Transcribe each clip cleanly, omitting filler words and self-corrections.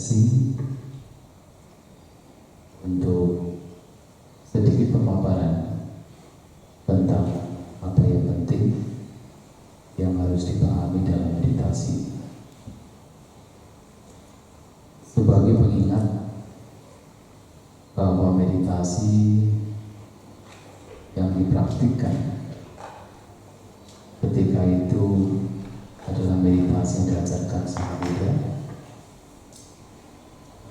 sesi untuk sedikit pemaparan tentang apa yang penting yang harus dipahami dalam meditasi. Sebagai pengingat bahwa meditasi yang dipraktikkan ketika itu adalah meditasi yang diajarkan Sang Buddha.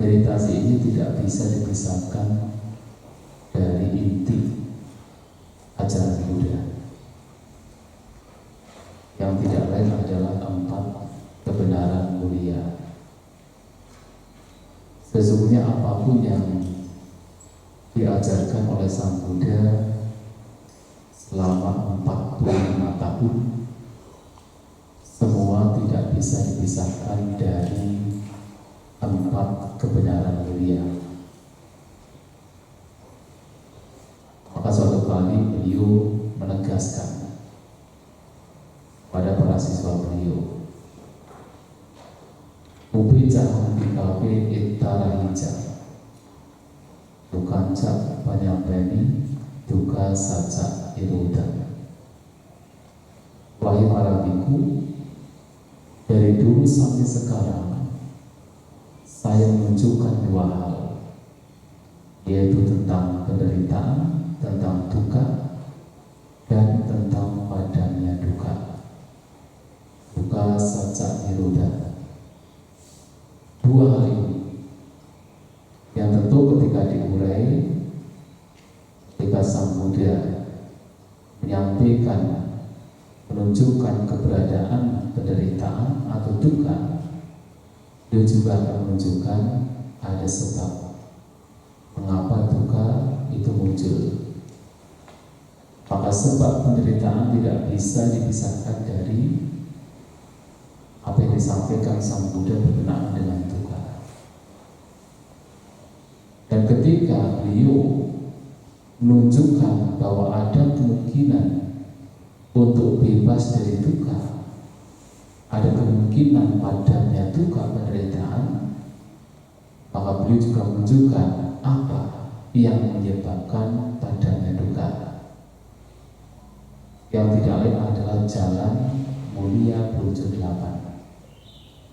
Meditasi ini tidak bisa dipisahkan dari inti ajaran Buddha, yang tidak lain adalah 4 kebenaran mulia. Sesungguhnya apapun yang diajarkan oleh Sang Buddha selama 45 tahun, semua tidak bisa dipisahkan dari 4 kebenaran mulia. Maka suatu kali beliau menegaskan pada para siswa beliau, Ubicahan bikawe itarahija Tukanca panyapeni duka saca iruda. Wahai para biku, dari dulu sampai sekarang saya menunjukkan 2 hal, yaitu tentang penderitaan, tentang duka, dan tentang padamnya duka. Duka saca iruda. 2 hal ini yang tentu ketika diurai, ketika Sang Buddha menyampaikan, menunjukkan keberadaan penderitaan atau duka, dia juga akan menunjukkan ada sebab mengapa duka itu muncul. Maka sebab penderitaan tidak bisa dipisahkan dari apa yang disampaikan Sang Buddha berkenaan dengan duka. Dan ketika beliau menunjukkan bahwa ada kemungkinan untuk bebas dari duka, ada kemungkinan padamnya duka, penderitaan, maka beliau juga menunjukkan apa yang menyebabkan padamnya duka, yang tidak lain adalah jalan mulia berujung 8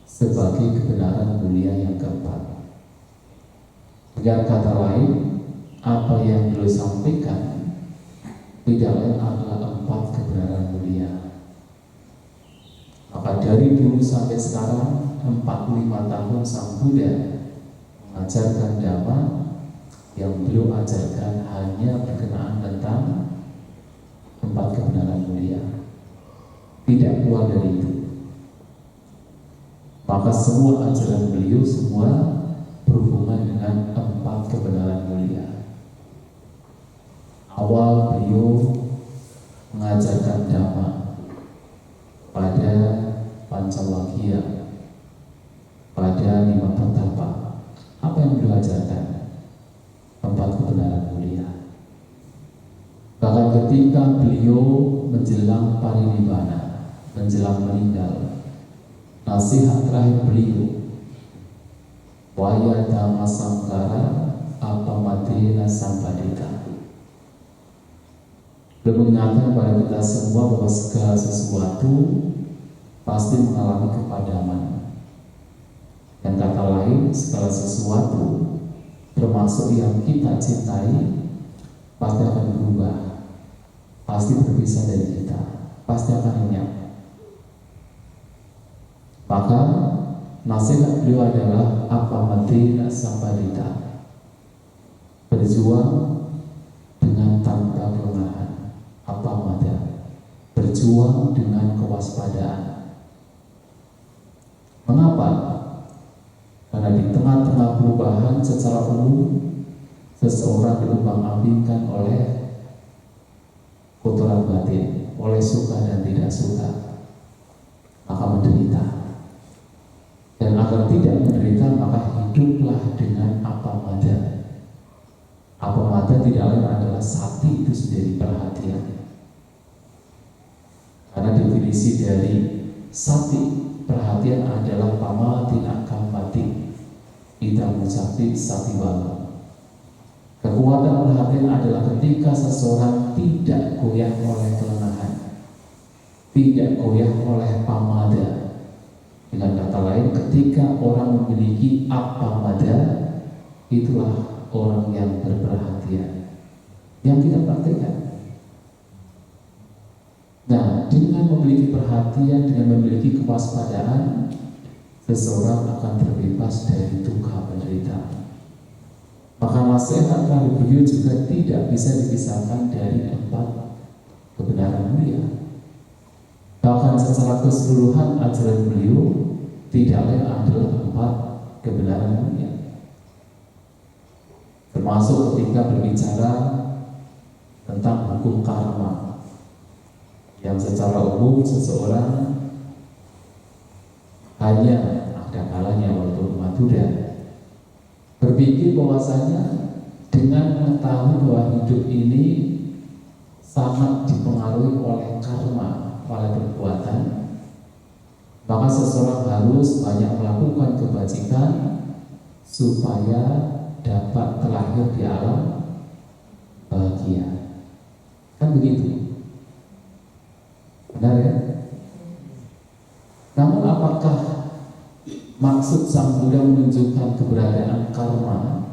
sebagai kebenaran mulia yang keempat. Dengan kata lain, apa yang beliau sampaikan tidak lain adalah 4 kebenaran mulia. Maka dari dulu sampai sekarang 45 tahun Sang Buddha mengajarkan Dhamma, yang beliau ajarkan hanya berkenaan tentang 4 kebenaran mulia, tidak keluar dari itu. Maka semua ajaran beliau semua berhubungan dengan 4 kebenaran mulia. Awal beliau mengajarkan Dhamma pada Pancawakya, pada 5 Patapa. Apa yang beliau ajarkan? 4 kebenaran mulia. Bahkan ketika beliau menjelang parinibbana, menjelang meninggal, nasihat terakhir beliau, Waya dhamma samkara apamadena sampadita. Beliau mengingatkan kepada kita semua bahwa segala sesuatu pasti mengalami kepadaman. Dan kata lain, segala sesuatu termasuk yang kita cintai pasti akan berubah, pasti berpisah dari kita, pasti akan lenyap. Maka nasihat beliau adalah apamadena sampadita, berjuang dengan tanpa kelemahan. Apamada, berjuang dengan kewaspadaan. Mengapa? Karena di tengah-tengah perubahan secara umum, seseorang diumbang-ambingkan oleh kotoran batin, oleh suka dan tidak suka, maka menderita. Dan agar tidak menderita, maka hiduplah dengan apamada. Apamada tidak lain adalah sati itu sendiri, perhatian. Karena definisi dari sati, perhatian adalah pamatin akampati, idam ucapi satiwala. Kekuatan perhatian adalah ketika seseorang tidak goyah oleh kelemahan, tidak goyah oleh pamada. Dengan kata lain, ketika orang memiliki apamada, itulah orang yang berperhatian, yang kita praktikkan. Nah, dengan memiliki perhatian, dengan memiliki kewaspadaan, seseorang akan terbebas dari duka penderitaan. Maka nasihat dari beliau juga tidak bisa dipisahkan dari 4 kebenaran mulia. Bahkan secara keseluruhan ajaran beliau tidak lain adalah 4 kebenaran mulia. Termasuk ketika berbicara tentang hukum karma, yang secara umum seseorang hanya ada kalanya walaupun Buddha berpikir bahwasanya dengan mengetahui bahwa hidup ini sangat dipengaruhi oleh karma, oleh perbuatan, maka seseorang harus banyak melakukan kebajikan supaya dapat terlahir di alam bahagia. Kan begitu? Benar ya? Namun apakah maksud Sang Buddha menunjukkan keberadaan karma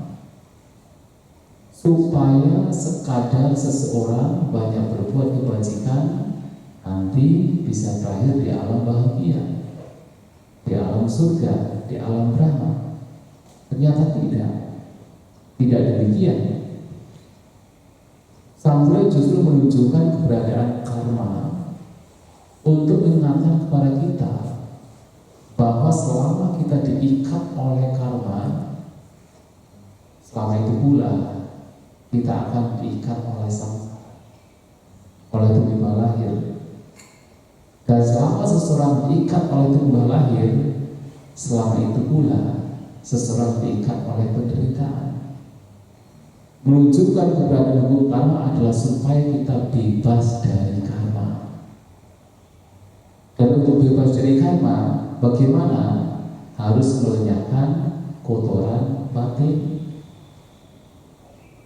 supaya sekadar seseorang banyak berbuat kebajikan nanti bisa terakhir di alam bahagia, di alam surga, di alam Brahma? Ternyata tidak demikian. Sang Buddha justru menunjukkan keberadaan karma untuk mengingatkan kepada kita bahwa selama kita diikat oleh karma, selama itu pula kita akan diikat oleh samsara, oleh tumbal lahir. Dan selama seseorang diikat oleh tumbal lahir, selama itu pula seseorang diikat oleh penderitaan. Menunjukkan keberadaan hukum karma adalah supaya kita bebas dari karma. Dan untuk bebas dari karma, bagaimana? Harus melenyapkan kotoran batin.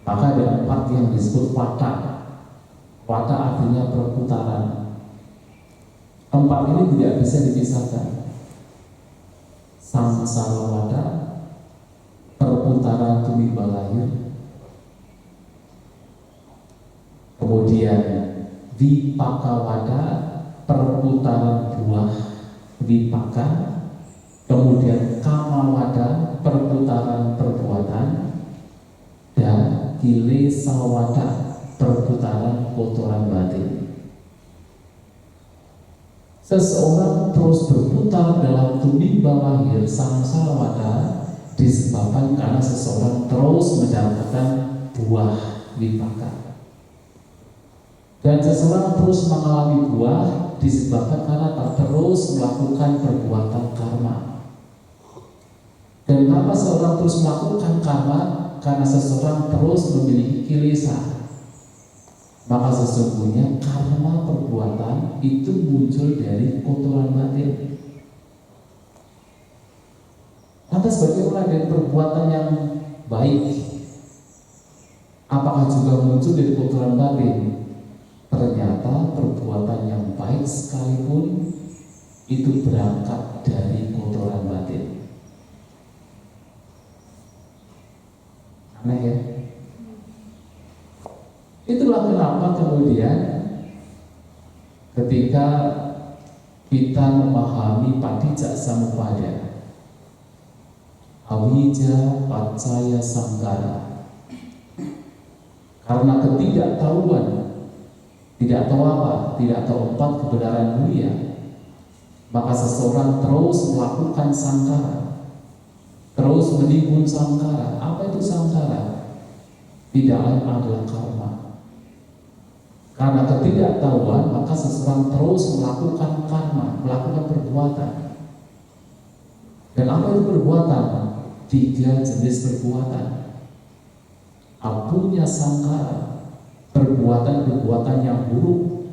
Maka ada 4 yang disebut wata. Wata artinya perputaran. 4 ini tidak bisa dipisahkan. Samsara wata, perputaran tumbal lahir, kemudian vipaka wata, perputaran buah vipaka, kemudian kama wada, perputaran perbuatan, dan kilesa wada, perputaran kotoran batin. Seseorang terus berputar dalam tumbal lahir samsara wada disebabkan karena seseorang terus mendapatkan buah vipaka. Dan seseorang terus mengalami buah disebabkan karena terus melakukan perbuatan karma. Dan kenapa seseorang terus melakukan karma? Karena seseorang terus memiliki kilesa. Maka sesungguhnya karma perbuatan itu muncul dari kotoran batin. Lantas bagaimana dengan perbuatan yang baik? Apakah juga muncul dari kotoran batin? Ternyata perbuatan yang baik sekalipun itu berangkat dari kotoran batin. Aneh ya? Itulah kenapa kemudian ketika kita memahami Paticcasamuppada, awija paccaya sankhara, karena ketidaktahuan, tidak tahu apa, tidak tahu 4 kebenaran mulia, maka seseorang terus melakukan sangkara, terus menimbun sangkara. Apa itu sangkara? Tidak lain adalah karma. Karena ketidaktahuan, maka seseorang terus melakukan karma, melakukan perbuatan. Dan apa itu perbuatan? 3 jenis perbuatan. Apunya sangkara, perbuatan-perbuatan yang buruk.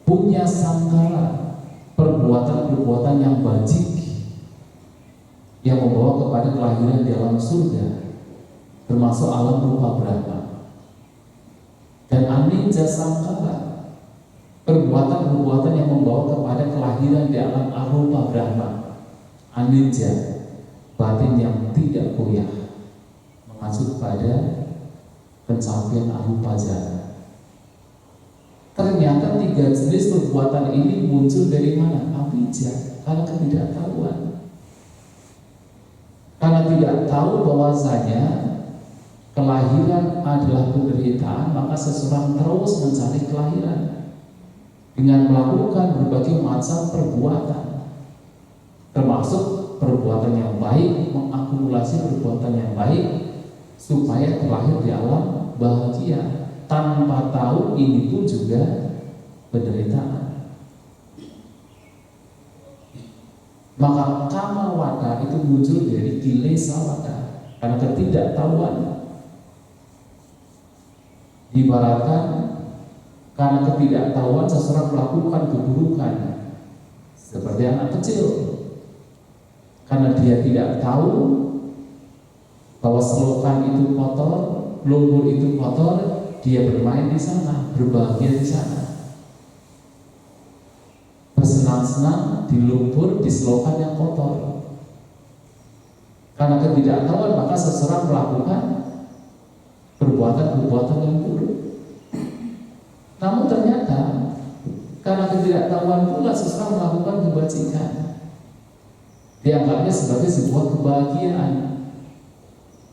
Punya sangkara, perbuatan-perbuatan yang bajik, yang membawa kepada kelahiran di alam surga, termasuk alam rupa Brahma. Dan anicca sangkara, perbuatan-perbuatan yang membawa kepada kelahiran di alam arupa Brahma. Anicca, batin yang tidak goyah, mengacu pada pencapaian arupa jana. Ternyata 3 jenis perbuatan ini muncul dari mana? Avijja, karena ketidaktahuan. Karena tidak tahu bahwasanya kelahiran adalah penderitaan, maka seseorang terus mencari kelahiran dengan melakukan berbagai macam perbuatan, termasuk perbuatan yang baik, mengakumulasi perbuatan yang baik supaya terlahir di alam bahagia, tanpa tahu ini pun juga penderitaan. Maka kama wada itu muncul dari kilesa wada, karena ketidaktahuan. Ibaratkan karena ketidaktahuan seseorang melakukan keburukan, seperti anak kecil, karena dia tidak tahu bahwa selokan itu kotor, lumpur itu kotor, dia bermain di sana, berbahagia di sana, bersenang-senang di lumpur, di selokan yang kotor. Karena ketidaktahuan maka seseorang melakukan perbuatan-perbuatan yang buruk. Namun ternyata karena ketidaktahuan pula seseorang melakukan kebajikan, dianggapnya sebagai sebuah kebahagiaan.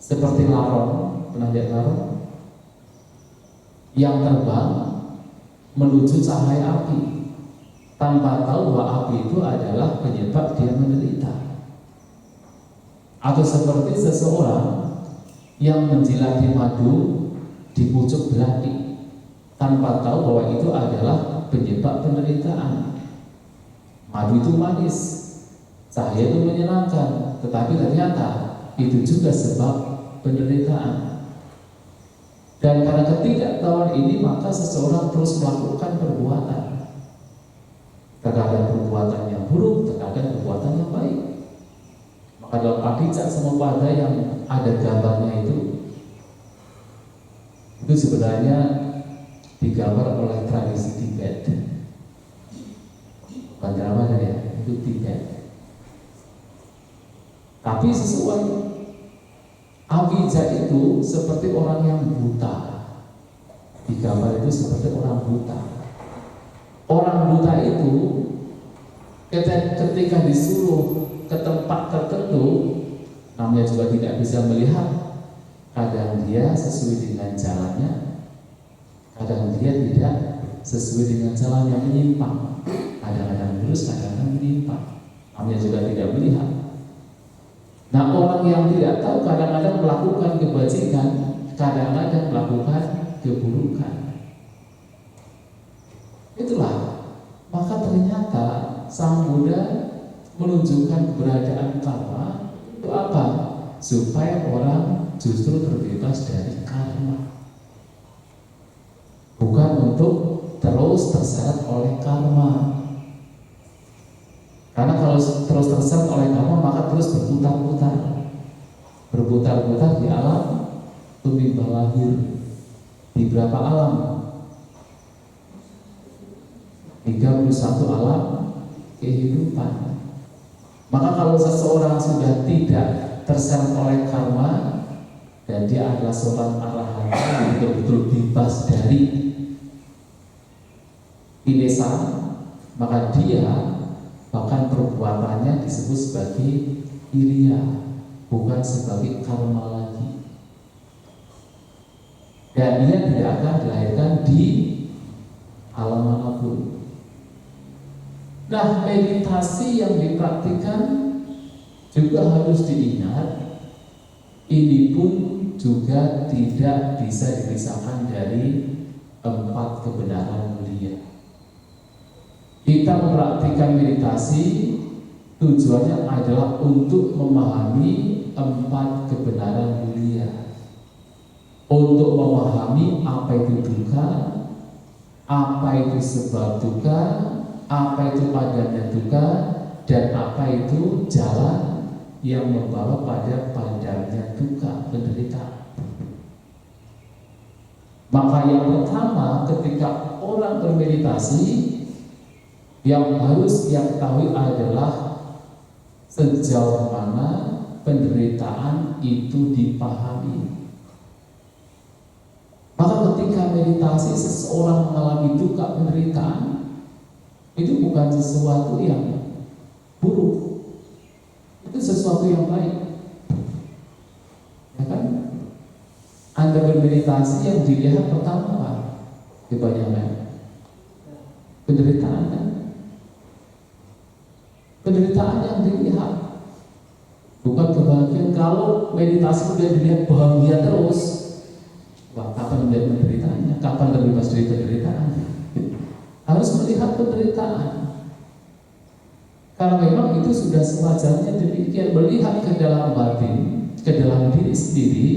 Seperti laron, pernah lihat laron? Yang terbang menuju cahaya api, tanpa tahu bahwa api itu adalah penyebab dia menderita. Atau seperti seseorang yang menjilati madu di pucuk belati, tanpa tahu bahwa itu adalah penyebab penderitaan. Madu itu manis, cahaya itu menyenangkan, tetapi ternyata itu juga sebab penderitaan. Dan karena ketidaktahuan ini maka seseorang terus melakukan perbuatan, terkadang perbuatan yang buruk, terkadang perbuatan yang baik. Maka dalam Avijja Samappada yang ada gambarnya itu sebenarnya digambar oleh tradisi Tibet. Bukan drama ya, itu Tibet. Tapi sesuai, Avijja itu seperti orang yang buta. Di gambar itu seperti orang buta. Orang buta itu ketika disuruh ke tempat tertentu, namanya juga tidak bisa melihat. Kadang dia sesuai dengan jalannya, kadang dia tidak sesuai dengan jalan yang menyimpang. Kadang-kadang lurus, kadang-kadang menyimpang. Namanya juga tidak melihat. Nah, orang yang tidak tahu kadang-kadang melakukan kebajikan, kadang-kadang melakukan keburukan. Itulah, maka ternyata Sang Buddha menunjukkan keberadaan karma itu apa? Supaya orang justru terbebas dari karma, bukan untuk terus terseret oleh karma. Karena kalau terus terseret oleh karma maka terus berputar-putar di alam tumimba lahir. Di berapa alam? 31 alam kehidupan. Maka kalau seseorang sudah tidak terseret oleh karma dan dia adalah seorang arahan yang betul-betul bebas dari kilesa, maka dia bahkan perbuatannya disebut sebagai iriya, bukan sebagai karma lagi. Dan dia tidak akan dilahirkan di alam manapun. Nah, meditasi yang dipraktikkan juga harus diingat, ini pun juga tidak bisa dipisahkan dari 4 kebenaran mulia. Kita mempraktikkan meditasi tujuannya adalah untuk memahami 4 kebenaran mulia, untuk memahami apa itu dukkha, apa itu sebab dukkha, apa itu padanya dukkha, dan apa itu jalan yang membawa pada padamnya duka, penderitaan. Maka yang pertama ketika orang bermeditasi, yang harus dia ketahui adalah sejauh mana penderitaan itu dipahami. Maka ketika meditasi seseorang mengalami duka, penderitaan, itu bukan sesuatu yang buruk, itu sesuatu yang baik, ya kan? Anda bermeditasi yang dilihat pertama apa? Kebanyakan penderitaan, kan? Penderitaan yang dilihat, bukan kebahagiaan. Kalau meditasi kemudian dilihat bahagia terus, wah, kapan melihat penderitaannya? Kapan terbebas dari penderitaan? Harus melihat penderitaan. Karena memang itu sudah sewajarnya demikian, melihat ke dalam batin, ke dalam diri sendiri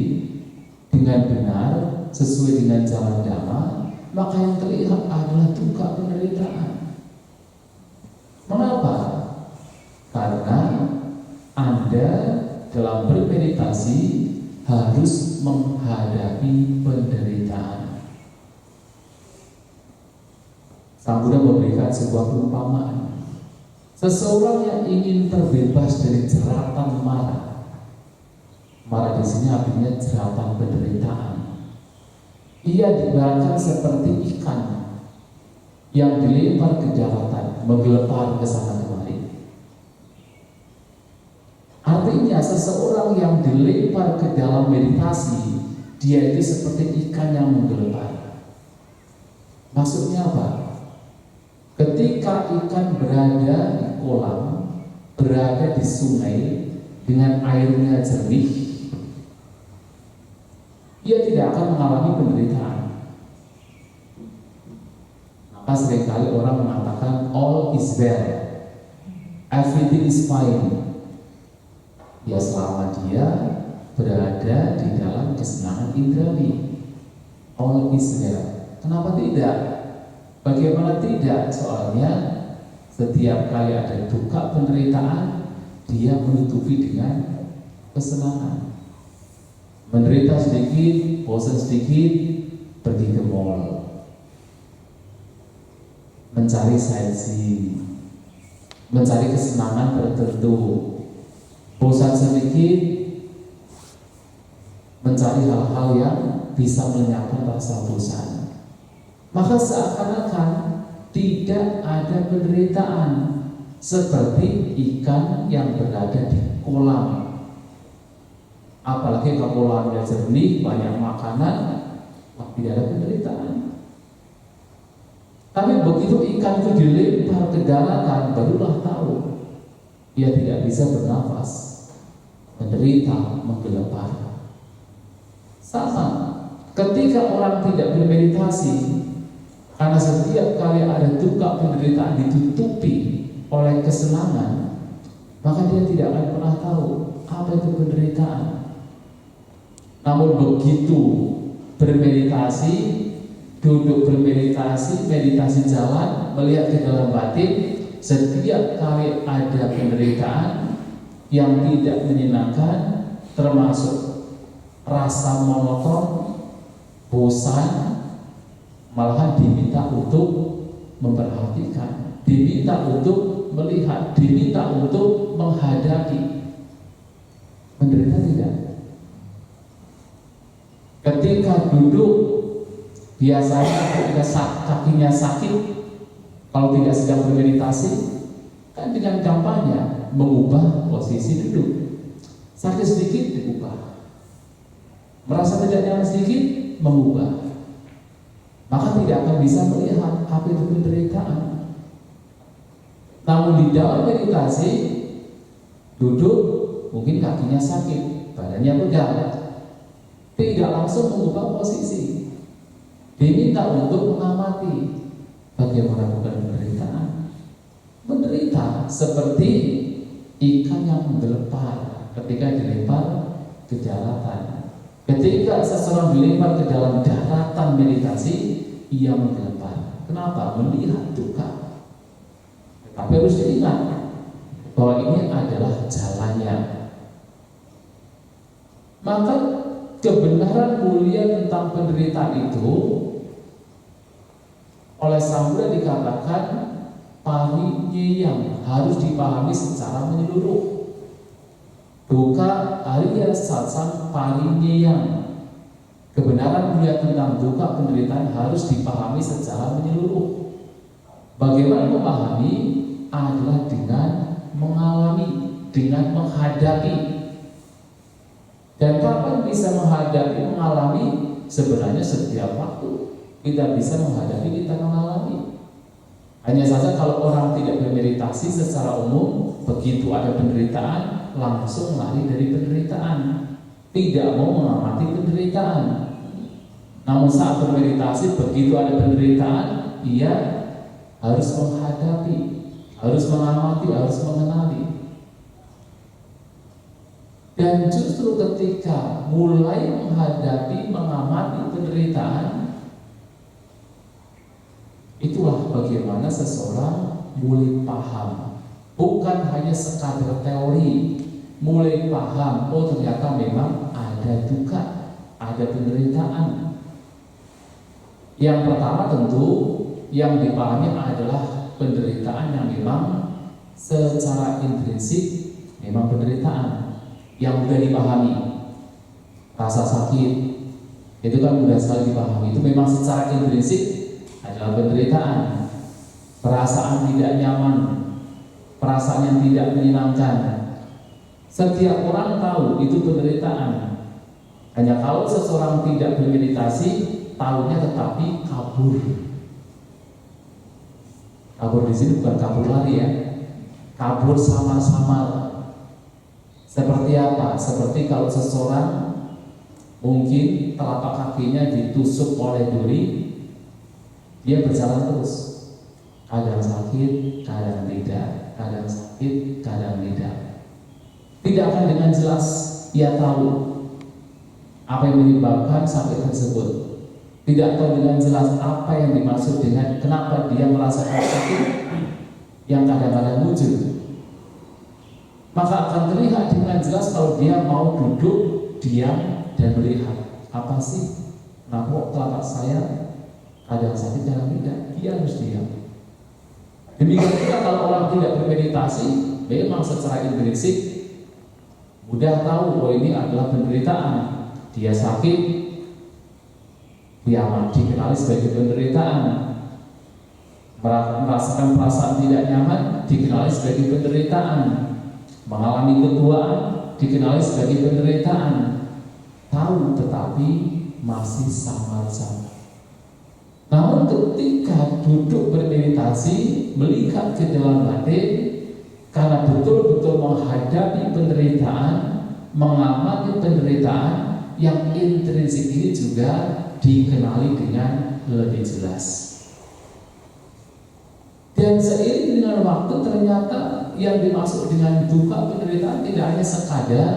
dengan benar, sesuai dengan jalan dhamma, maka yang terlihat adalah duka, penderitaan. Mengapa? Karena Anda dalam bermeditasi harus menghadapi penderitaan. Sang Buddha memberikan sebuah perumpamaan. Seseorang yang ingin terbebas dari jeratan marah, marah di sini artinya jeratan penderitaan. Ia diibaratkan seperti ikan yang dilempar ke daratan, menggelepar ke sana kemari. Artinya seseorang yang dilempar ke dalam meditasi, dia itu seperti ikan yang menggelepar. Maksudnya apa? Ketika ikan berada di kolam, berada di sungai dengan airnya jernih, ia tidak akan mengalami penderitaan. Maka seringkali orang mengatakan all is well, everything is fine. Ya selama dia berada di dalam kesenangan indrawi, all is well. Kenapa tidak? Bagaimana tidak? Soalnya setiap kali ada duka, penderitaan, dia menutupi dengan kesenangan. Menderita sedikit, bosan sedikit, pergi ke mall, mencari sightseeing, mencari kesenangan tertentu. Bosan sedikit, mencari hal-hal yang bisa melenyapkan rasa bosan. Maka seakan-akan tidak ada penderitaan, seperti ikan yang berada di kolam. Apalagi kalau kolamnya jernih, banyak makanan, tidak ada penderitaan. Tapi begitu ikan itu dilempar ke daratan, barulah tahu ia tidak bisa bernafas, menderita, menggelepar. Sama, ketika orang tidak bermeditasi, karena setiap kali ada duka, penderitaan ditutupi oleh kesenangan, maka dia tidak akan pernah tahu apa itu penderitaan. Namun begitu bermeditasi, duduk bermeditasi, meditasi jalan, melihat ke dalam batin, setiap kali ada penderitaan yang tidak menyenangkan, termasuk rasa monoton, bosan, malahan diminta untuk memperhatikan, diminta untuk melihat, diminta untuk menghadapi. Menderita tidak? Ketika duduk, biasanya ketika kakinya sakit, kalau tidak sedang bermeditasi, kan dengan gampangnya mengubah posisi duduk. Sakit sedikit diubah, merasa tidak nyaman sedikit, mengubah. Maka tidak akan bisa melihat apa itu penderitaan. Namun di dalam meditasi, duduk, mungkin kakinya sakit, badannya pegal, tidak langsung mengubah posisi, diminta untuk mengamati bagaimana bukan penderitaan. Menderita seperti ikan yang menggelepar ketika dilempar ke daratan. Ketika seseorang dilempar ke dalam daratan meditasi, ia menggelepar. Kenapa? Melihat duka. Tapi harus diingat bahwa ini adalah jalannya. Maka kebenaran mulia tentang penderitaan itu oleh Sang Buddha dikatakan parinyeyang, harus dipahami secara menyeluruh. Duka Arya Satsang parinyeyang, kebenaran mulia tentang duka penderitaan harus dipahami secara menyeluruh. Bagaimana memahami? Adalah dengan mengalami, dengan menghadapi. Dan kapan bisa menghadapi, mengalami? Sebenarnya setiap waktu kita bisa menghadapi, kita mengalami. Hanya saja kalau orang tidak bermeditasi secara umum, begitu ada penderitaan langsung lari dari penderitaan, tidak mau mengamati penderitaan. Namun saat bermeditasi, begitu ada penderitaan, ia harus menghadapi, harus mengamati, harus mengenali. Dan justru ketika mulai menghadapi, mengamati penderitaan, itulah bagaimana seseorang mulai paham, bukan hanya sekadar teori, mulai paham, oh ternyata memang ada duka, ada penderitaan. Yang pertama tentu yang dipahami adalah penderitaan yang memang secara intrinsik memang penderitaan yang mudah dipahami. Rasa sakit itu kan mudah sekali dipahami, itu memang secara intrinsik adalah penderitaan. Perasaan tidak nyaman, perasaan yang tidak menyenangkan, setiap orang tahu itu penderitaan. Hanya kalau seseorang tidak bermeditasi, tahunya tetapi kabur. Kabur di sini bukan kabur lari ya, kabur samar-samar. Seperti apa? Seperti kalau seseorang mungkin telapak kakinya ditusuk oleh duri, dia berjalan terus, kadang sakit, kadang tidak, kadang sakit, kadang tidak. Tidak akan dengan jelas ia tahu apa yang menyebabkan sakit tersebut. Tidak tahu dengan jelas apa yang dimaksud dengan kenapa dia merasakan sakit yang kadang-kadang muncul. Maka akan terlihat dengan jelas kalau dia mau duduk, diam, dan melihat apa sih, kenapa telapak saya kadang sakit, kadang tidak. Dia harus diam. Demikian juga kalau orang tidak bermeditasi, memang secara intrinsik mudah tahu bahwa ini adalah penderitaan. Dia sakit, dia dikenali sebagai penderitaan. Merasakan perasaan tidak nyaman, dikenali sebagai penderitaan. Mengalami ketuaan, dikenali sebagai penderitaan. Tahu tetapi masih samar-samar. Namun ketika duduk bermeditasi, melihat ke dalam batin, karena betul-betul menghadapi penderitaan, mengamati penderitaan yang intrinsik ini juga dikenali dengan lebih jelas. Dan seiring dengan waktu ternyata yang dimaksud dengan duka penderitaan tidak hanya sekadar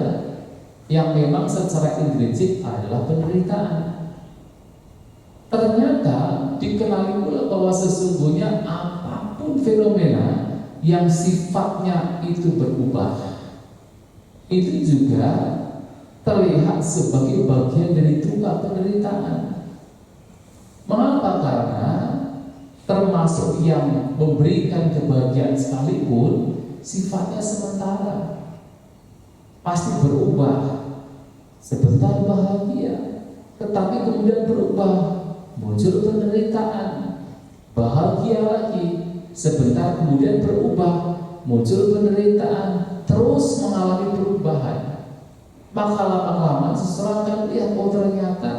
yang memang secara intrinsik adalah penderitaan. Ternyata dikenali pula bahwa sesungguhnya apapun fenomena yang sifatnya itu berubah, itu juga terlihat sebagai bagian dari duka penderitaan. Mengapa? Karena termasuk yang memberikan kebahagiaan sekalipun sifatnya sementara, pasti berubah. Sebentar bahagia, tetapi kemudian berubah, muncul penderitaan. Bahagia lagi, sebentar kemudian berubah, muncul penderitaan, terus mengalami perubahan. Maka lama-lama seseorang akan lihat, oh ternyata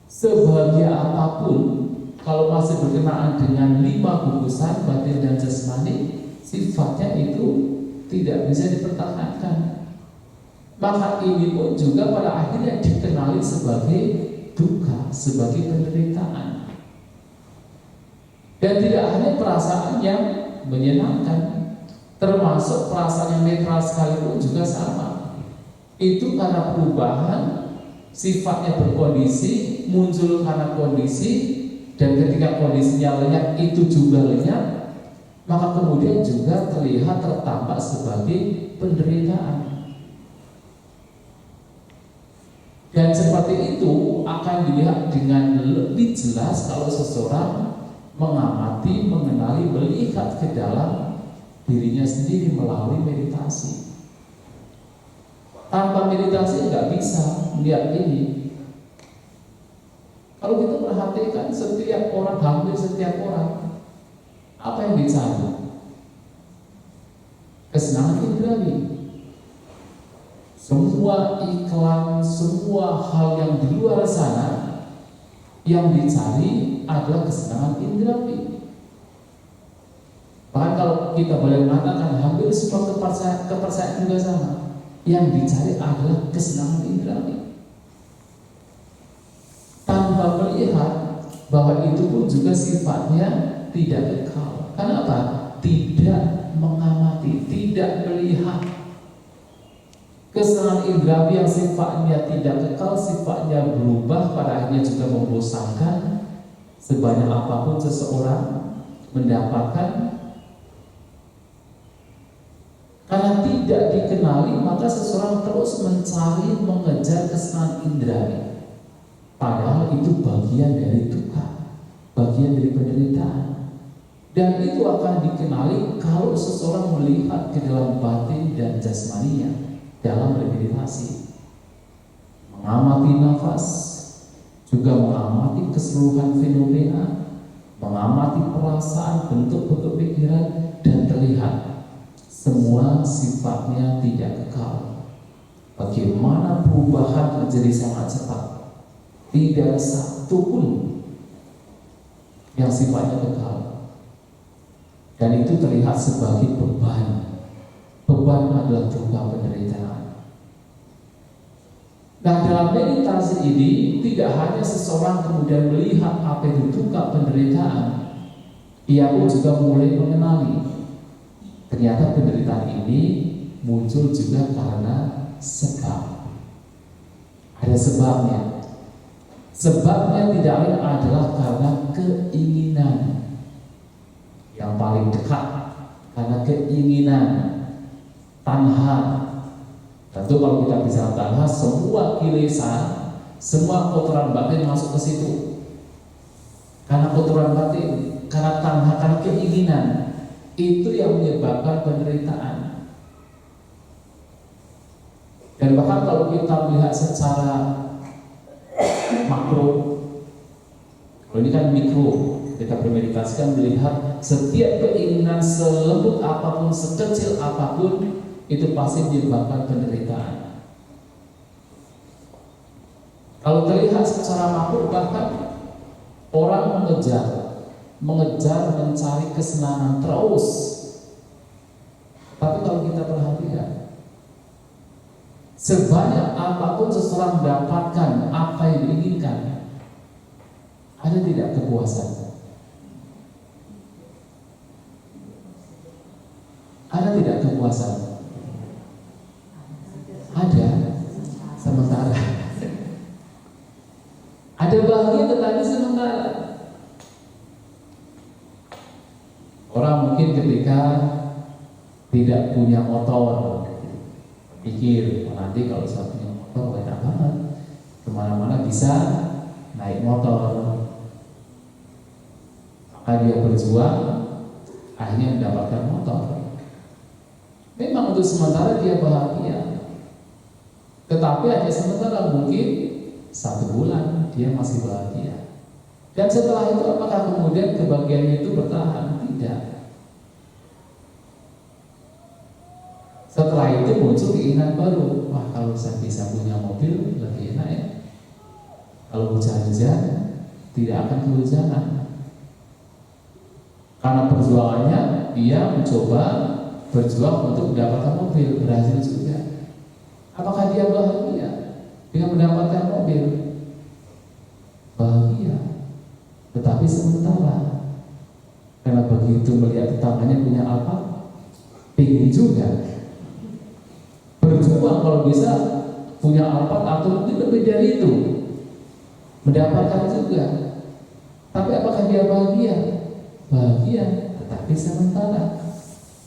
sebahagia apapun, kalau masih berkenaan dengan 5 gugusan batin dan jasmani, sifatnya itu tidak bisa dipertahankan. Maka ini pun juga pada akhirnya dikenali sebagai duka, sebagai penderitaan. Dan tidak hanya perasaan yang menyenangkan, termasuk perasaan yang netral sekalipun juga sama. Itu karena perubahan, sifatnya berkondisi, muncul karena kondisi. Dan ketika kondisinya lenyap, itu juga lenyap, maka kemudian juga terlihat tertampak sebagai penderitaan. Dan seperti itu akan dilihat dengan lebih jelas kalau seseorang mengamati, mengenali, melihat ke dalam dirinya sendiri melalui meditasi. Tanpa meditasi nggak bisa melihat ini. Kalau kita perhatikan setiap orang, hampir setiap orang, apa yang dicari? Kesenangan indrawi. Semua iklan, semua hal yang di luar sana yang dicari adalah kesenangan indrawi. Bahkan kalau kita boleh mengatakan hampir semua kepercayaan juga sama. Yang dicari adalah kesenangan indrawi. Tanpa melihat bahwa itu pun juga sifatnya tidak kekal. Kenapa? Tidak mengamati, tidak melihat. Kesenangan indrawi yang sifatnya tidak kekal, sifatnya berubah, pada akhirnya juga membosankan. Sebanyak apapun seseorang mendapatkan, karena tidak dikenali, maka seseorang terus mencari, mengejar kesenangan indrawi. Padahal itu bagian dari duka, bagian dari penderitaan. Dan itu akan dikenali kalau seseorang melihat ke dalam batin dan jasmaninya dalam bermeditasi, mengamati nafas, juga mengamati keseluruhan fenomena, mengamati perasaan, bentuk-bentuk pikiran, dan terlihat semua sifatnya tidak kekal. Bagaimana perubahan menjadi sangat cepat, tidak satu pun yang sifatnya kekal, dan itu terlihat sebagai beban. Beban adalah duka, penderitaan. Nah, dalam meditasi ini tidak hanya seseorang kemudian melihat apa itu duka, penderitaan, ia pun juga mulai mengenali ternyata penderitaan ini muncul juga karena sebab. Ada sebabnya. Sebabnya tidak lain adalah karena keinginan yang paling dekat, karena keinginan. Tanha. Tentu kalau kita bicara tanha, semua kilesa, semua kotoran batin masuk ke situ. Karena kotoran batin, karena tanha, karena keinginan, itu yang menyebabkan penderitaan. Dan bahkan kalau kita melihat secara makro, kalau ini kan mikro, kita bermeditasi kan melihat setiap keinginan selembut apapun, sekecil apapun, itu pasti menyebabkan penderitaan. Kalau terlihat secara makro, bahkan orang mengejar, mencari kesenangan terus. Tapi kalau kita perhatikan, sebanyak apapun seseorang mendapatkan apa yang diinginkan, ada tidak kepuasan? Ada tidak kepuasan? Ada, sementara. Ada bahagia tetapi sementara. Orang mungkin ketika tidak punya motor, pikir nanti kalau saya punya motor enak banget, kemana-mana bisa naik motor. Maka dia berjuang, akhirnya mendapatkan motor. Memang untuk sementara dia bahagia, tetapi hanya sementara, mungkin 1 bulan dia masih bahagia. Dan setelah itu apakah kemudian kebahagiaan itu bertahan? Tidak. Setelah itu muncul keinginan baru. Wah, kalau saya bisa punya mobil lebih enak ya. Kalau hujan-hujan tidak akan kehujanan. Karena perjuangannya dia mencoba berjuang untuk mendapatkan mobil, berhasil juga. Apakah dia bahagia dengan mendapatkan mobil? Bahagia, tetapi sementara. Karena begitu melihat tetangganya punya apa, pingin juga. Berjuang kalau bisa punya Alphard atau mungkin lebih dari itu, mendapatkan juga. Tapi apakah dia bahagia? Bahagia, tetapi sementara.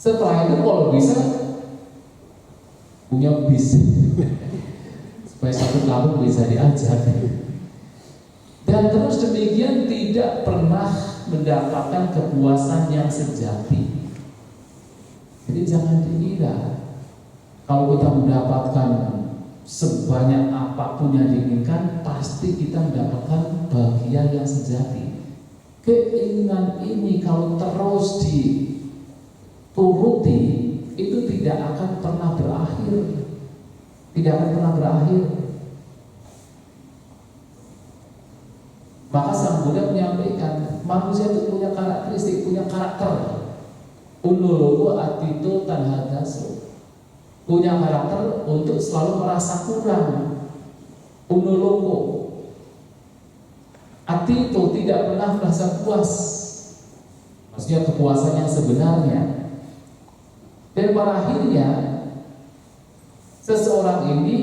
Setelah itu kalau bisa punya bis supaya satu kampung bisa diajak. Dan terus demikian tidak pernah mendapatkan kepuasan yang sejati. Jadi jangan dikira kalau kita mendapatkan sebanyak apapun yang diinginkan, pasti kita mendapatkan bahagia yang sejati. Keinginan ini kalau terus dituruti, itu tidak akan pernah berakhir. Tidak akan pernah berakhir. Maka Sang Buddha menyampaikan, manusia itu punya karakteristik, punya karakter. Unologo atito tanhadaso. Punya karakter untuk selalu merasa kurang. Unologo atito, tidak pernah merasa puas. Maksudnya kepuasan yang sebenarnya. Dan pada akhirnya seseorang ini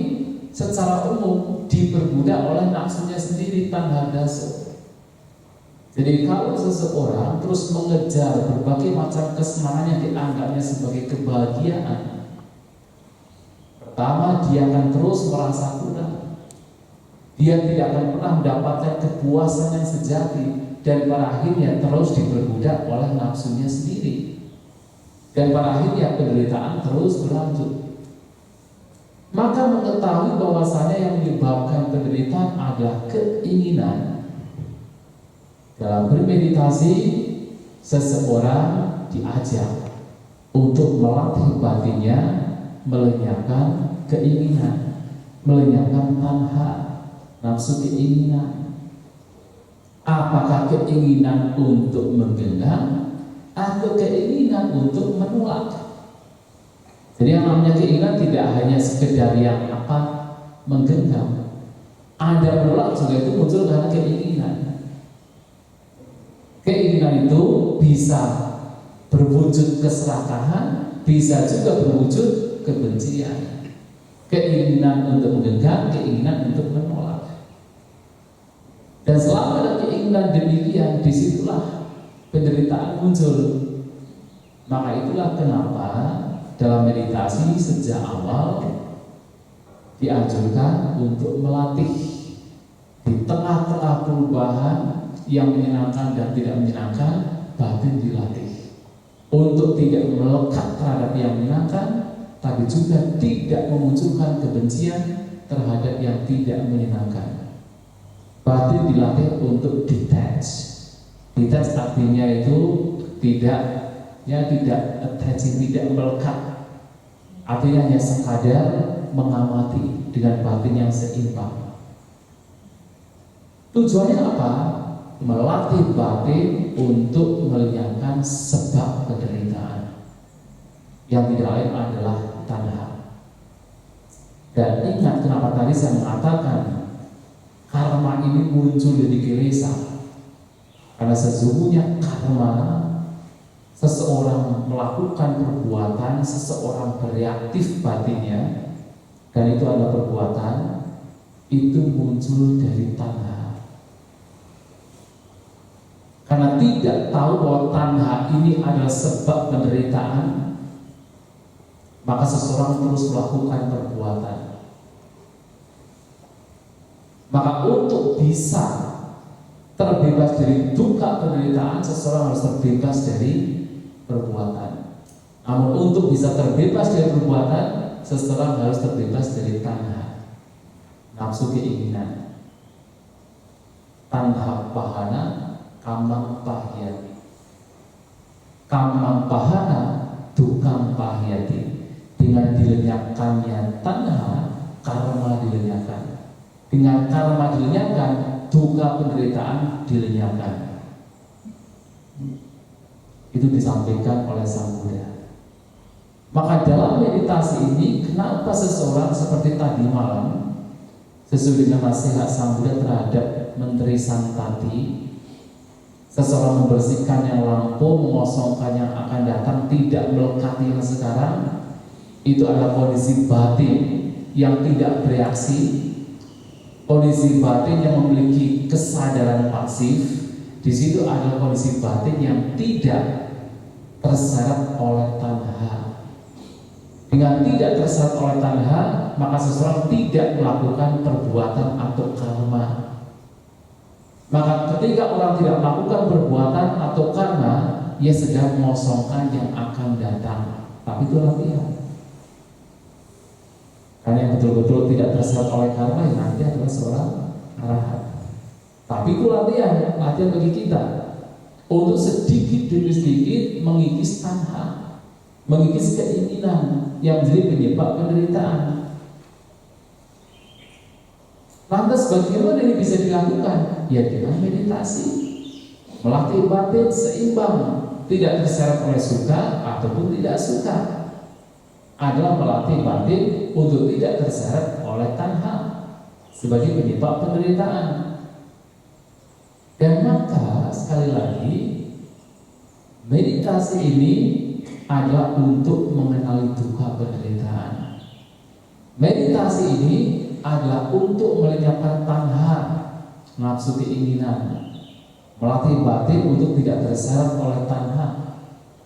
secara umum diperbudak oleh nafsunya sendiri, tanhadaso. Jadi kalau seseorang terus mengejar berbagai macam kesenangan yang dianggapnya sebagai kebahagiaan, pertama dia akan terus merasa kurang. Dia tidak akan pernah mendapatkan kepuasan yang sejati, dan pada akhirnya terus diperbudak oleh nafsunya sendiri. Dan pada akhirnya penderitaan terus berlanjut. Maka mengetahui bahwasanya yang menyebabkan penderitaan adalah keinginan. Dalam bermeditasi, seseorang diajak untuk melatih batinnya, melenyapkan keinginan, melenyapkan tanha, nafsu keinginan. Apakah keinginan untuk menggenggam atau keinginan untuk menolak? Jadi yang namanya keinginan tidak hanya sekedar yang menggenggam. Ada menolak juga itu muncul karena keinginan. Keinginan itu bisa berwujud keserakahan, bisa juga berwujud kebencian. Keinginan untuk menggenggam, keinginan untuk menolak. Dan selama ada keinginan demikian, disitulah penderitaan muncul. Maka itulah kenapa dalam meditasi sejak awal dianjurkan untuk melatih di tengah-tengah perubahan yang menyenangkan dan tidak menyenangkan, batin dilatih untuk tidak melekat terhadap yang menyenangkan, tapi juga tidak memunculkan kebencian terhadap yang tidak menyenangkan. Batin dilatih untuk detach. Detach artinya itu tidak attaching, tidak melekat. Artinya hanya sekadar mengamati dengan batin yang seimbang. Tujuannya apa? Melatih batin untuk melenyapkan sebab penderitaan, yang tidak lain adalah tanha. Dan ingat kenapa tadi saya mengatakan karma ini muncul dari kilesa. Karena sesungguhnya karma, seseorang melakukan perbuatan, seseorang bereaktif batinnya, dan itu adalah perbuatan, itu muncul dari tanha. Karena tidak tahu bahwa tanha ini adalah sebab penderitaan, maka seseorang terus melakukan perbuatan. Maka untuk bisa terbebas dari duka penderitaan, seseorang harus terbebas dari perbuatan. Namun untuk bisa terbebas dari perbuatan, seseorang harus terbebas dari tanha, nafsu keinginan. Tanha pahana, kamang pahyati. Kamang pahana, dukang pahyati. Dengan dilenyapkannya tanha, karma dilenyapkan. Dengan karma dilenyapkan, duka penderitaan dilenyapkan. Itu disampaikan oleh Sang Buddha. Maka dalam meditasi ini, kenapa seseorang seperti tadi malam, sesuai dengan nasihat Sang Buddha terhadap Menteri Santati, seseorang membersihkan yang lampau, mengosongkan yang akan datang, tidak melekat yang sekarang, itu adalah kondisi batin yang tidak bereaksi, kondisi batin yang memiliki kesadaran pasif. Di situ adalah kondisi batin yang tidak terseret oleh tanha. Dengan tidak terseret oleh tanha, maka seseorang tidak melakukan perbuatan atau karma. Maka ketika orang tidak melakukan perbuatan atau karma, ia sedang mengosongkan yang akan datang. Tapi itu latihan. Karena yang betul-betul tidak terseret oleh karma yang nanti adalah seorang arahat. Tapi itu latihan bagi kita untuk sedikit demi sedikit mengikis tanha, mengikis keinginan yang menjadi penyebab penderitaan. Lantas bagaimana ini bisa dilakukan? Ya dengan meditasi, melatih batin seimbang, tidak terseret oleh suka ataupun tidak suka. Adalah melatih batin untuk tidak terseret oleh tanha sebagai penyebab penderitaan. Dan maka sekali lagi meditasi ini adalah untuk mengenali duka penderitaan. Meditasi ini adalah untuk melenyapkan tanha, nafsu keinginan, melatih batin untuk tidak terseret oleh tanha,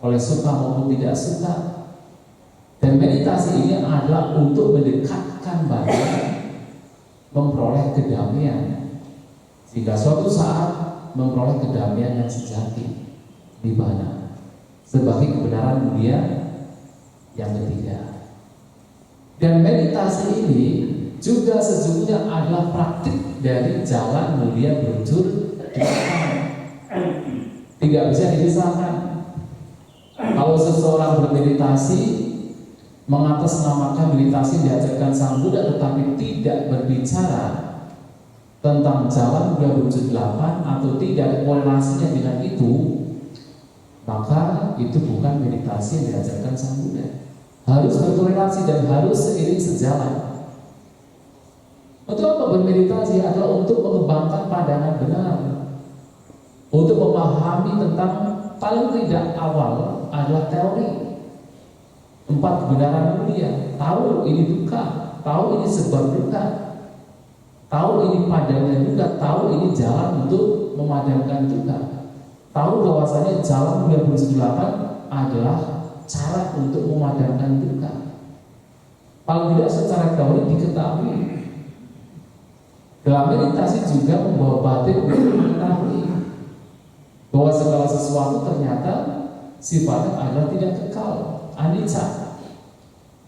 oleh suka maupun tidak suka. Dan meditasi ini adalah untuk mendekatkan batin, memperoleh kedamaian, sehingga suatu saat memperoleh kedamaian yang sejati di mana sebagai kebenaran mulia yang ketiga. Dan meditasi ini juga sesungguhnya adalah praktik dari jalan mulia berujur delapan. Tidak bisa dipisahkan. Kalau seseorang bermeditasi, mengatasnamakan meditasi diajarkan Sang Buddha tetapi tidak berbicara tentang jalan mulia berujur delapan atau tidak ada korelasinya dengan itu, maka itu bukan meditasi yang diajarkan Sang Buddha. Harus berkorelasi dan harus seiring sejalan. Untuk apa bermeditasi? Adalah untuk mengembangkan pandangan benar, untuk memahami tentang paling tidak awal adalah teori 4 kebenaran mulia. Tahu ini duka, tahu ini sebab duka, tahu ini padamnya duka, tahu ini jalan untuk memadamkan duka, tahu bahwasanya jalan mulia berujur delapan adalah cara untuk memadamkan duka. Paling tidak secara teori diketahui. Dalam meditasi juga membawa batin untuk mengetahui bahwa segala sesuatu ternyata sifatnya adalah tidak kekal, anicca.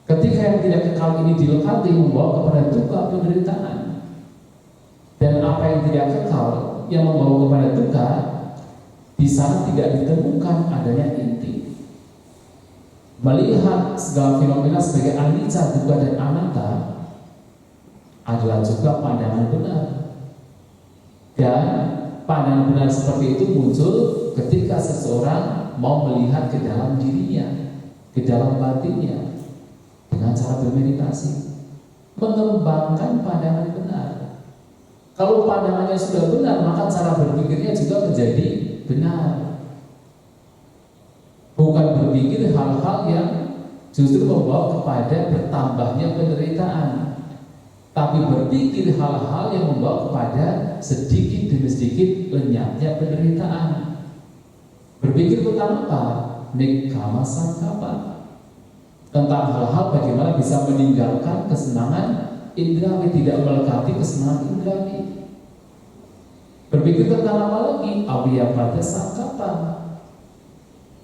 Ketika yang tidak kekal ini dilekati membawa kepada duka penderitaan. Dan apa yang tidak kekal yang membawa kepada duka, di sana tidak ditemukan adanya inti. Melihat segala fenomena sebagai anicca, duka dan anatta adalah juga pandangan benar. Dan pandangan benar seperti itu muncul ketika seseorang mau melihat ke dalam dirinya, ke dalam batinnya, dengan cara bermeditasi, mengembangkan pandangan benar. Kalau pandangannya sudah benar, maka cara berpikirnya juga menjadi benar. Bukan berpikir hal-hal yang justru membawa kepada bertambahnya penderitaan, tapi berpikir hal-hal yang membawa kepada sedikit demi sedikit lenyapnya penderitaan. Berpikir tentang apa? Nekkhamma sankappa, tentang hal-hal bagaimana bisa meninggalkan kesenangan indrawi, tidak melekati kesenangan indrawi. Berpikir tentang apa lagi? Avyapada sankappa,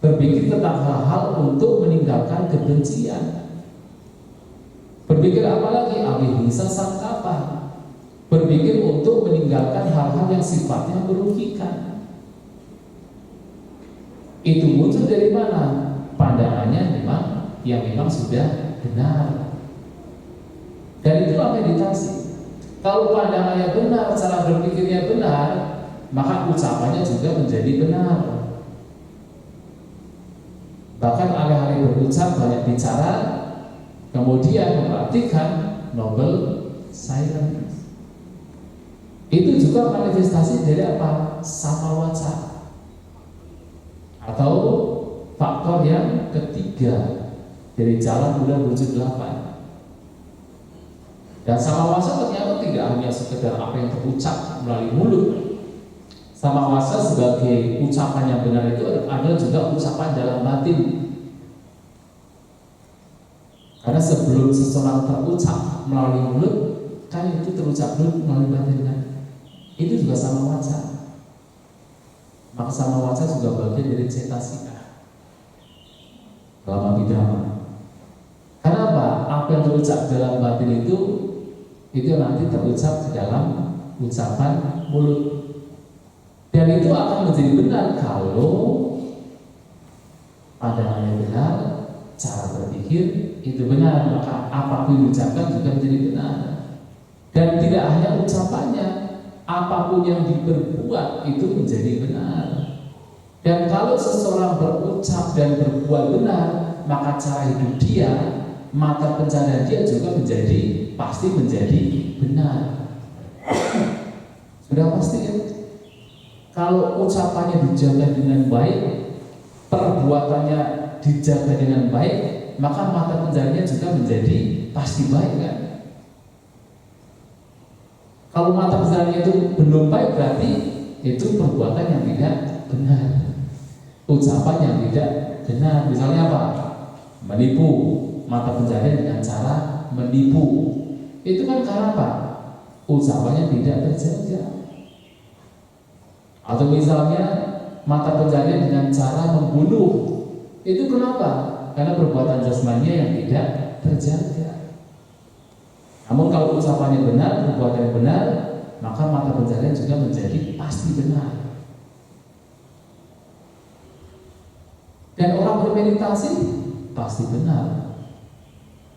berpikir tentang hal-hal untuk meninggalkan kebencian. Berpikir apa lagi? Avihisa sankappa, berpikir untuk meninggalkan hal-hal yang sifatnya merugikan. Itu muncul dari mana? Pandangannya memang sudah benar. Dan itulah meditasi. Kalau pandangannya benar, cara berpikirnya benar, maka ucapannya juga menjadi benar. Bahkan alih-alih berucap banyak bicara, kemudian memperhatikan noble silence. Itu juga manifestasi dari apa? Samawaca, atau faktor yang ketiga dari jalan mulia berujur delapan. Dan samawasa ternyata tidak hanya sekedar apa yang terucap melalui mulut. Samawasa sebagai ucapan yang benar itu adalah juga ucapan dalam batin. Karena sebelum seseorang terucap melalui mulut, kan itu terucap dulu melalui batin kan. Itu juga sama waca. Maka sama waca juga bagian dari cetasika dalam abhidhamma. Karena apa? Apa yang terucap dalam batin itu nanti terucap di dalam ucapan mulut. Dan itu akan menjadi benar kalau pandangannya benar, cara berpikir itu benar, maka apapun yang diucapkan juga menjadi benar. Dan tidak hanya ucapannya, apapun yang diperbuat itu menjadi benar. Dan kalau seseorang berucap dan berbuat benar, maka cara hidup dia, mata pencaharian dia juga pasti menjadi benar. Sudah pasti kan? Kalau ucapannya dijaga dengan baik, perbuatannya dijaga dengan baik, maka mata pencahariannya juga menjadi pasti baik kan? Kalau mata pencahariannya itu belum baik, berarti itu perbuatan yang tidak benar, ucapan yang tidak benar. Misalnya apa? Menipu, mata pencaharian dengan cara menipu. Itu kan karena apa? Ucapannya tidak terjaga. Atau misalnya mata pencaharian dengan cara membunuh. Itu kenapa? Karena perbuatan jasmaninya yang tidak terjaga. Namun kalau ucapannya benar, perbuatannya benar, maka mata pencaharian juga menjadi pasti benar. Dan orang bermeditasi pasti benar.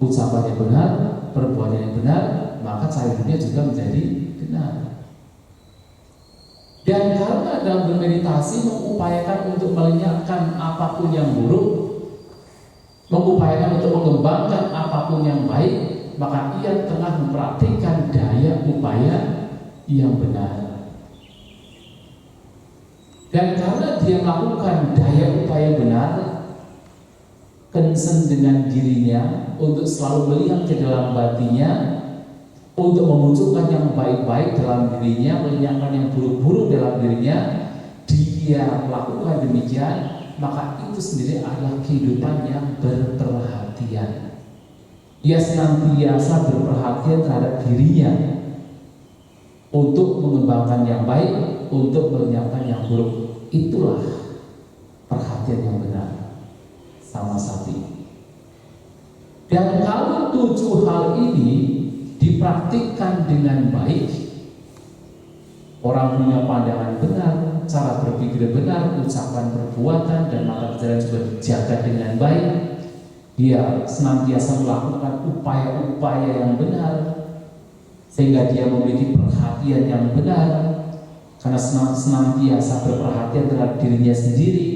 Ucapannya benar, perbuatannya benar, maka cara hidupnya juga menjadi benar. Dan karena dalam bermeditasi mengupayakan untuk melenyapkan apapun yang buruk, mengupayakan untuk mengembangkan apapun yang baik, maka ia tengah mempraktikkan daya upaya yang benar. Dan karena dia melakukan daya upaya benar, concern dengan dirinya untuk selalu melihat ke dalam batinnya, untuk memunculkan yang baik-baik dalam dirinya, melenyapkan yang buruk-buruk dalam dirinya, dia melakukan demikian, maka itu sendiri adalah kehidupan yang berperhatian. Dia senantiasa berperhatian terhadap dirinya untuk mengembangkan yang baik, untuk melenyapkan yang buruk. Itulah perhatian yang benar, sama sati. Dan kalau 7 hal ini dipraktikkan dengan baik, orang punya pandangan benar, cara berpikir benar, ucapan, perbuatan, dan mata pencaharian juga dijaga dengan baik. Dia senantiasa melakukan upaya-upaya yang benar, sehingga dia memiliki perhatian yang benar, karena senantiasa berperhatian terhadap dirinya sendiri.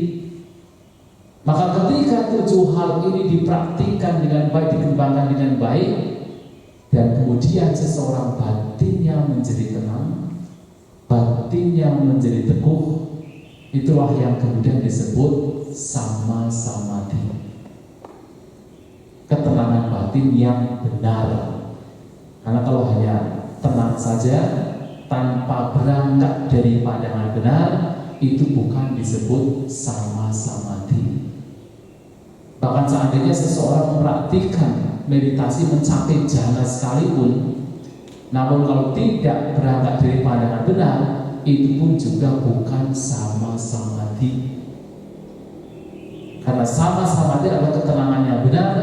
Maka ketika 7 hal ini dipraktikkan dengan baik, dikembangkan dengan baik, dan kemudian seseorang batinnya menjadi tenang, batinnya menjadi teguh, itulah yang kemudian disebut sama samadhi, ketenangan batin yang benar. Karena kalau hanya tenang saja tanpa berangkat dari pandangan benar, itu bukan disebut sama samadhi. Bahkan seandainya seseorang mempraktikkan meditasi mencapai jhana sekalipun, namun kalau tidak berangkat dari pandangan benar, itu pun juga bukan sama samadhi. Karena sama samadhi adalah ketenangan yang benar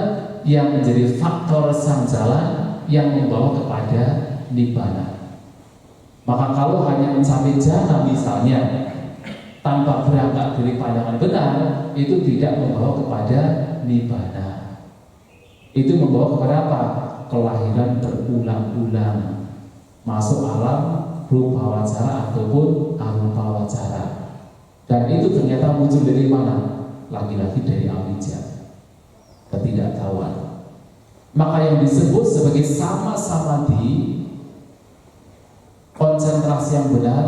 yang menjadi faktor sang jalan yang membawa kepada nibbana. Maka kalau hanya mencapai jhana misalnya tanpa berangkat dari pandangan benar, itu tidak membawa kepada nibbana. Itu membawa kepada apa? Kelahiran berulang-ulang, masuk alam rupa wacara ataupun arupa wacara. Dan itu ternyata muncul dari mana? Lagi-lagi dari awija, ketidaktahuan. Maka yang disebut sebagai sama samadhi, konsentrasi yang benar,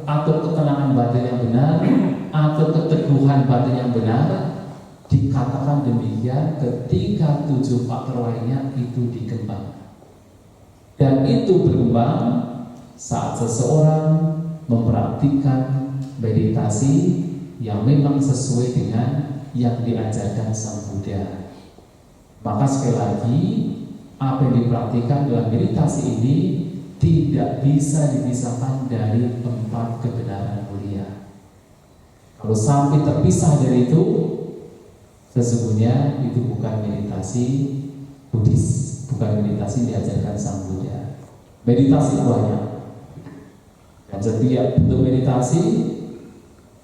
atau ketenangan batin yang benar, atau keteguhan batin yang benar, dikatakan demikian ketika 7 faktor lainnya itu dikembangkan. Dan itu berkembang saat seseorang mempraktikkan meditasi yang memang sesuai dengan yang diajarkan Sang Buddha. Maka sekali lagi, apa yang diperhatikan dalam meditasi ini tidak bisa dipisahkan dari 4 kebenaran mulia. Kalau sampai terpisah dari itu, sesungguhnya itu bukan meditasi Buddhis, bukan meditasi diajarkan Sang Buddha. Meditasi banyak, dan setiap bentuk meditasi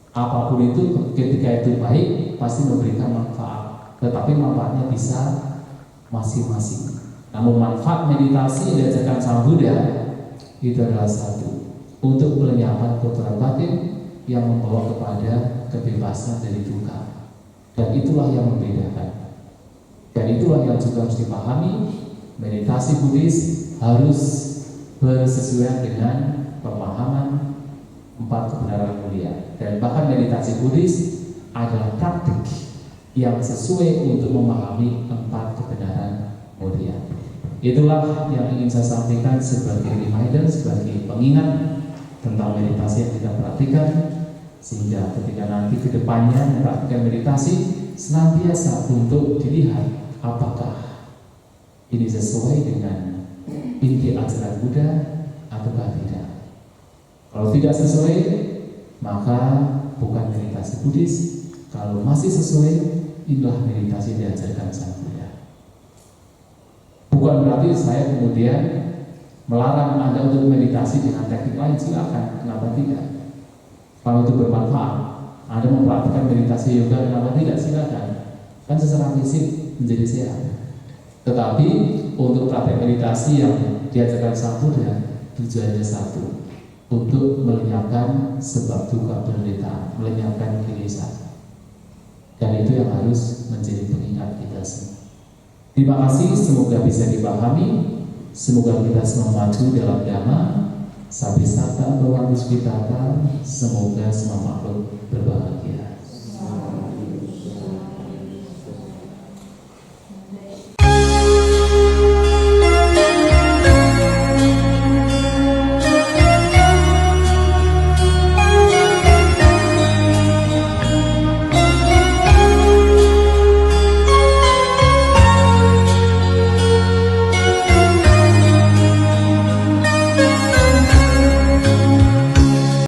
apapun itu, ketika itu baik pasti memberikan manfaat, tetapi manfaatnya bisa masing-masing. Namun manfaat meditasi yang diajarkan Sang Buddha itu adalah satu, untuk melenyapkan kotoran batin yang membawa kepada kebebasan dari duka. Dan itulah yang membedakan. Dan itulah yang juga harus dipahami. Meditasi Buddhis harus bersesuaian dengan pemahaman 4 kebenaran mulia. Dan bahkan meditasi Buddhis adalah praktik yang sesuai untuk memahami 4 kebenaran mulia. Itulah yang ingin saya sampaikan sebagai reminder, sebagai pengingat tentang meditasi yang kita perhatikan, sehingga ketika nanti kedepannya mempraktikkan meditasi senantiasa untuk dilihat apakah ini sesuai dengan inti ajaran Buddha ataukah tidak. Kalau tidak sesuai, maka bukan meditasi Buddhis. Kalau masih sesuai, inilah meditasi yang diajarkan Sang Buddha. Bukan berarti saya kemudian melarang Anda untuk meditasi dengan teknik lain, silakan, kenapa tidak? Kalau itu bermanfaat, Anda mempraktikkan meditasi yoga, kenapa tidak? Silakan, kan secara fisik menjadi sehat. Tetapi untuk praktek meditasi yang diajarkan Sang Buddha, tujuannya satu, untuk melenyapkan sebab duka penderitaan, melenyapkan kilesa. Dan itu yang harus menjadi pengingat kita semua. Terima kasih, semoga bisa dipahami, semoga kita semua maju dalam dhamma, sabisata bawantus pitata, semoga semua makhluk berbahagia.